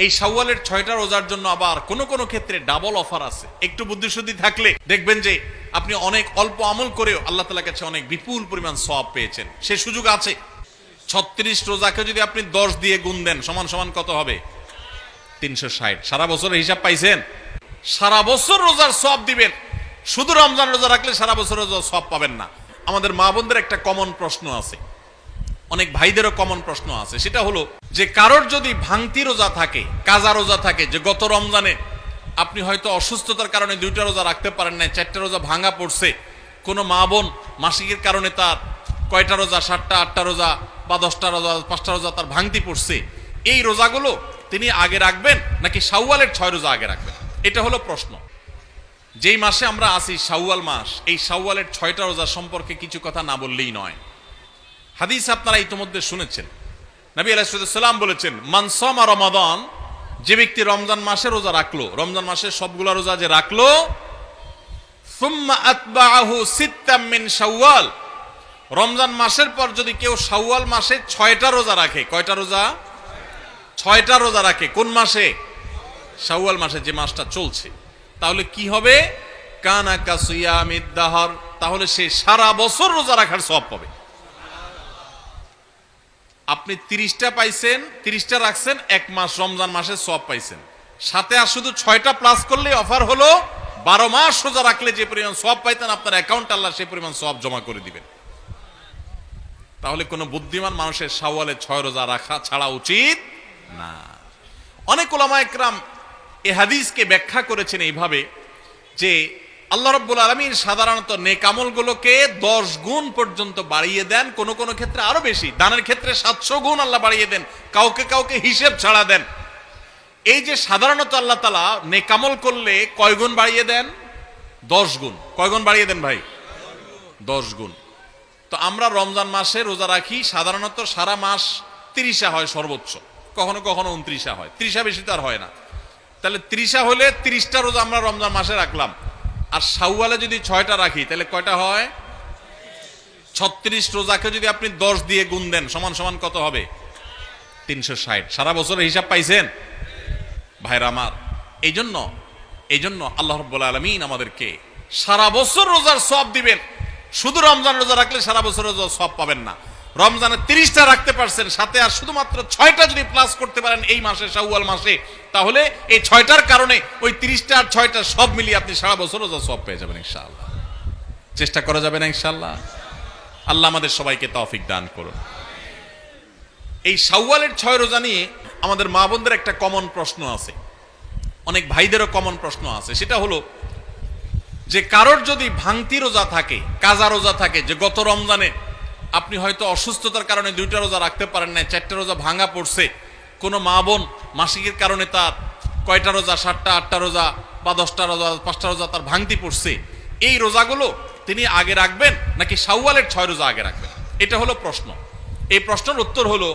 এই শাওয়ালের 6টা রোজার জন্য আবার কোন কোন ক্ষেত্রে ডাবল অফার আছে। একটু বুদ্ধিশুদ্ধি থাকলে দেখবেন যে আপনি অনেক অল্প আমল করেও আল্লাহ তাআলার কাছে অনেক বিপুল পরিমাণ সওয়াব পেয়েছেন। সে সুযোগ আছে। 36 রোজাকে যদি আপনি 10 দিয়ে গুণ দেন সমান সমান কত হবে? 360। সারা বছরের হিসাব পাইছেন? সারা বছর রোজার সওয়াব দিবেন। শুধু রমজান রোজা রাখলে সারা বছর রোজার সওয়াব পাবেন না। আমাদের মা বোনদের একটা কমন প্রশ্ন আছে, অনেক ভাইদেরও কমন প্রশ্ন আছে, সেটা হলো যে কারোর যদি ভাঙতি রোজা থাকে, কাজা রোজা থাকে, যে গত রমজানে আপনি হয়তো অসুস্থতার কারণে 2টা রোজা রাখতে পারেন নাই, 4টা রোজা ভাঙা পড়ছে, কোনো মা বোন মাসিকের কারণে তার কয়টা রোজা, 7টা 8টা রোজা বা 10টা রোজা 5টা রোজা তার ভাঙতি পড়ছে, এই রোজাগুলো তিনি আগে রাখবেন নাকি শাওয়ালের 6 রোজা আগে রাখবেন? এটা হলো প্রশ্ন। যেই মাসে আমরা আছি শাওয়াল মাস, এই শাওয়ালের 6টা রোজা সম্পর্কে কিছু কথা না বললেই নয়। হাদিস আপনারা ইতিমধ্যে শুনেছেন। নবী আলাইহিস সালাম বলেছেন, মান সামা রমাদান, যে ব্যক্তি রমজান মাসে রোজা রাখলো, রমজান মাসের সবগুলা রোজা যে রাখলো, সুম্মা আতবাআহু সিত্তাম মিন শাওয়াল, রমজান মাসের পর যদি কেউ শাওয়াল মাসে 6টা রোজা রাখে, কয়টা রোজা? 6টা রোজা রাখে। কোন মাসে? শাওয়াল মাসে, যে মাসটা চলছে। তাহলে কি হবে? কানা কাসিয়ামিদ দাহর, তাহলে সে সারা বছর রোজা রাখার সওয়াব পাবে। আপনি 30টা পাইছেন, 30টা রাখছেন, 1 মাস রমজান মাসে সওয়াব পাইছেন। সাথে আর শুধু 6টা প্লাস করলে অফার হলো 12 মাস রোজা রাখলে যে পরিমাণ সওয়াব পাইতেন আপনার অ্যাকাউন্টে আল্লাহ সেই পরিমাণ সওয়াব জমা করে দিবেন। তাহলে কোনো বুদ্ধিমান মানুষের শাওয়ালে 6 রোজা রাখা ছাড়া উচিত না। অনেক উলামা একরাম এই হাদিসকে ব্যাখ্যা করেছেন এইভাবে যে আল্লাহ রাব্বুল আলামিন সাধারণত নেক আমলগুলোকে 10 গুণ পর্যন্ত বাড়িয়ে দেন, কোন কোন ক্ষেত্রে আরো বেশি, দানের ক্ষেত্রে 700 গুণ আল্লাহ বাড়িয়ে দেন, কাউকে কাউকে হিসেব ছাড়া দেন। এই যে সাধারণত আল্লাহ তাআলা নেক আমল করলে কয় গুণ বাড়িয়ে দেন? 10 গুণ। কয় গুণ বাড়িয়ে দেন ভাই? 10 গুণ। তো আমরা রমজান মাসে রোজা রাখি, সাধারণত সারা মাস 30 হয় সর্বোচ্চ, কখনো কখনো 29 হয়, 30 বেশি তো আর হয় না। তাহলে 30 হলে 30টা রোজা আমরা রমজান মাসে রাখলাম, আর শাওয়ালে যদি 6টা রাখি তাহলে কয়টা হয়? 36 রোজাকে যদি আপনি 10 দিয়ে গুণ দেন সমান সমান কত হবে? 360। সারা বছরের হিসাব পাইছেন ভাইরা আমার? এই জন্য আল্লাহ রাব্বুল আলামিন আমাদেরকে সারা বছর রোজার সওয়াব দিবেন। শুধু রমজান রোজা রাখলে সারা বছর রোজার সওয়াব পাবেন না। রমজানে 30টা রাখতে পারছেন, সাথে আর শুধুমাত্র 6টা যদি প্লাস করতে পারেন এই মাসে, শাওয়াল মাসে, তাহলে এই 6টার কারণে ওই 30টা আর 6টা সব মিলিয়ে আপনি সারা বছর রোজা সওয়াব পেয়ে যাবেন ইনশাআল্লাহ। চেষ্টা করা যাবে না ইনশাআল্লাহ? আল্লাহ আমাদের সবাইকে তৌফিক দান করুন। এই শাওয়ালের 6 রোজা নিয়ে আমাদের মা বোনদের একটা কমন প্রশ্ন আছে, অনেক ভাইদেরও কমন প্রশ্ন আছে, সেটা হলো যে কারোর যদি ভাঙতি রোজা থাকে, কাজা রোজা থাকে, যে গত রমজানে আপনি হয়তো অসুস্থতার কারণে 2টা রোজা রাখতে পারেন নাই, 4টা রোজা ভাঙা পড়ছে, কোনো মা বোন মাসিকের কারণে তার কয়টা রোজা, 7টা 8টা রোজা বা 10টা রোজা 5টা রোজা তার ভাঙতি পড়ছে, এই রোজাগুলো তিনি আগে রাখবেন নাকি শাওয়ালের 6 রোজা আগে রাখবেন? এটা হলো প্রশ্ন। এই প্রশ্নের উত্তর হলো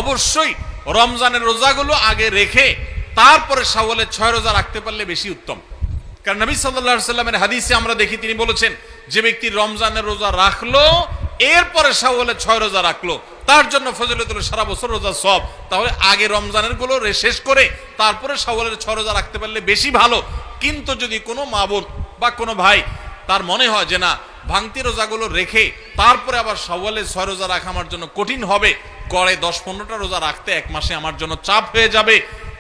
অবশ্যই রমজানের রোজাগুলো আগে রেখে তারপরে শাওয়ালের 6 রোজা রাখতে পারলে বেশি উত্তম। কারণ নবী সাল্লাল্লাহু আলাইহি সাল্লামের হাদিসে আমরা দেখি তিনি বলেছেন, যে ব্যক্তি রমজানের রোজা রাখলো এরপরে শাওয়ালের 6 রোজা রাখলো, তার জন্য ফজিলত হলো সারা বছর রোজা সওয়াব। তাহলে আগে রমজানের গুলো শেষ করে তারপরে শাওয়ালের 6 রোজা রাখতে পারলে বেশি ভালো। কিন্তু যদি কোনো মা বোন বা কোনো ভাই তার মনে হয় যে না, ভাঙতি রোজাগুলো রেখে তারপরে আবার শাওয়ালের 6 রোজা রাখা আমার জন্য কঠিন হবে, গড়ে 10-15টা রোজা রাখতে 1 মাসে আমার জন্য চাপ হয়ে যাবে,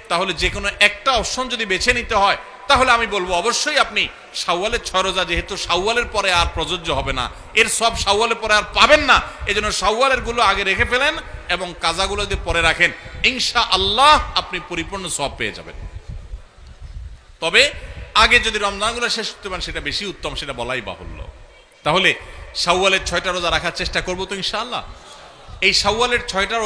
তাহলে যে কোনো একটা অপশন যদি বেছে নিতে হয়, তাহলে আমি বলবো অবশ্যই আপনি শাওয়ালের 6 রোজা, যেহেতু শাওয়ালের পরে আর প্রযোজ্য হবে না, এর সব শাওয়ালের পরে আর পাবেন না, এজন্য শাওয়ালের গুলো আগে রেখে ফেলেন এবং কাজাগুলো যদি পরে রাখেন, ইনশাআল্লাহ আপনি পরিপূর্ণ সওয়াব পেয়ে যাবেন। তবে আগে যদি রমজানগুলো শেষ করতে পারেন সেটা বেশি উত্তম, সেটা বলাই বাহুল্য। তাহলে শাওয়ালের 6টা রোজা রাখার চেষ্টা করবো তো ইনশাআল্লাহ। এই শাওয়ালের 6টা